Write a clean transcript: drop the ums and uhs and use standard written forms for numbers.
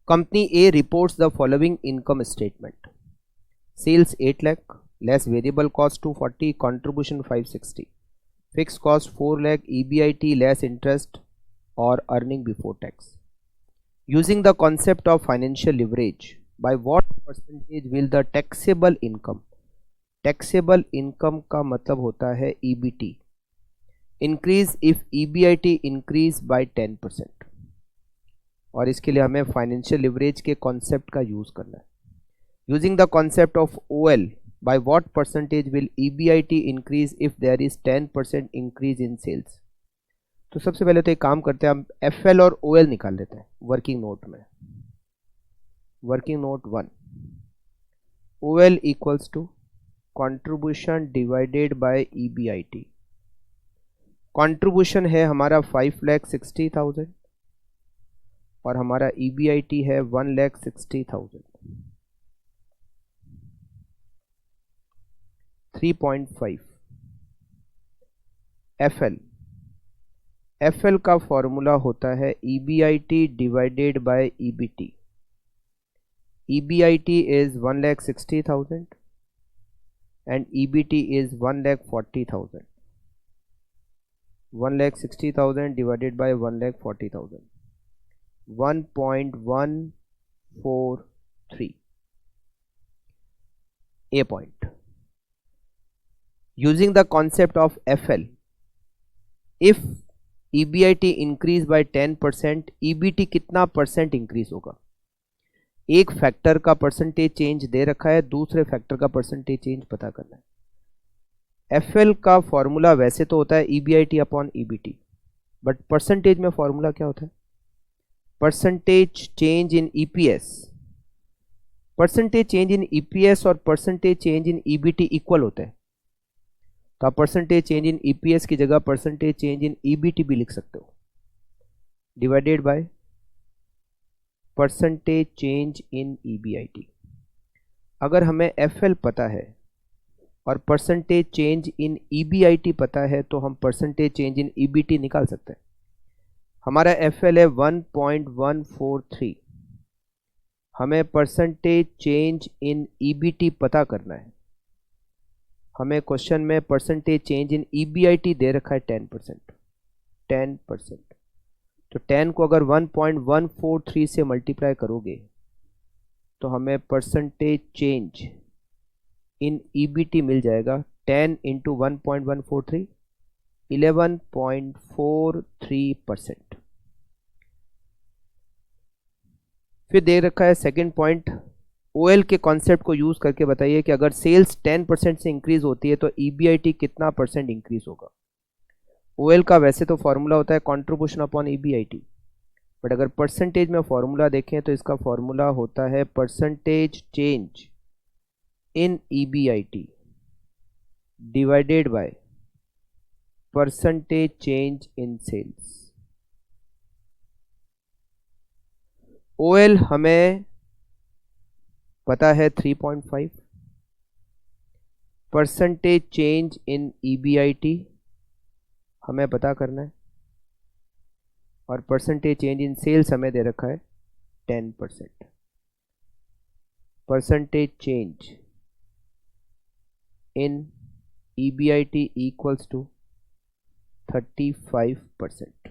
Company A reports the following income statement. Sales 8 lakh, less variable cost 240, contribution 560, fixed cost 4 lakh, EBIT less interest or earning before tax. Using the concept of financial leverage, by what percentage will the taxable income का मतलब होता है EBT increase if EBIT increase by 10%, और इसके लिए हमें financial leverage के concept का यूज करना है. Using the concept of OL, by what percentage will EBIT increase if there is 10% increase in sales. तो सबसे पहले तो एक काम करते हैं, हम FL और OL निकाल लेते हैं वर्किंग नोट में. Working note 1, OL equals to contribution divided by EBIT. Contribution है हमारा 5,60,000 और हमारा EBIT है 1,60,000. 3.5. FL का फॉर्मूला होता है EBIT divided bye EBT. EBIT is 1,60,000 and EBT is 1,40,000. 1,60,000 divided by 1,40,000. 1.143. A point. Using the concept of FL, if EBIT increase by 10%, EBT कितना percent increase होगा? एक फैक्टर का परसेंटेज चेंज दे रखा है, दूसरे फैक्टर का परसेंटेज चेंज पता करना है. FL का फॉर्मूला वैसे तो होता है EBIT upon EBT, but percentage में फॉर्मूला क्या होता है? परसेंटेज चेंज इन EPS. परसेंटेज चेंज इन EPS और परसेंटेज चेंज इन EBT इक्वल होते हैं, तो आप परसेंटेज चेंज इन EPS की जगह परसेंटेज चेंज इन EBT भी लिख सकते हो, divided by percentage change in EBIT. अगर हमें FL पता है और परसेंटेज चेंज इन EBIT पता है तो हम परसेंटेज चेंज इन EBT निकाल सकते हैं. हमारा FL है 1.143. हमें परसेंटेज चेंज इन EBT पता करना है. हमें क्वेश्चन में परसेंटेज चेंज इन EBIT दे रखा है 10%. तो 10 को अगर 1.143 से मल्टीप्लाई करोगे तो हमें परसेंटेज चेंज इन EBT मिल जाएगा. 10 इंटू 1.143, 11.43%. फिर दे रखा है सेकेंड पॉइंट, OL के कॉन्सेप्ट को यूज करके बताइए कि अगर सेल्स 10% से इंक्रीज होती है तो EBIT कितना परसेंट इंक्रीज होगा. OL का वैसे तो फॉर्मूला होता है कंट्रीब्यूशन अपॉन EBIT, बट अगर परसेंटेज में फॉर्मूला देखें तो इसका फॉर्मूला होता है percentage change in EBIT divided by percentage change in sales. OL हमें पता है 3.5. परसेंटेज चेंज इन EBIT हमें पता करना है और परसेंटेज चेंज इन सेल्स हमें दे रखा है 10%. Percentage change in EBIT equals to 35%.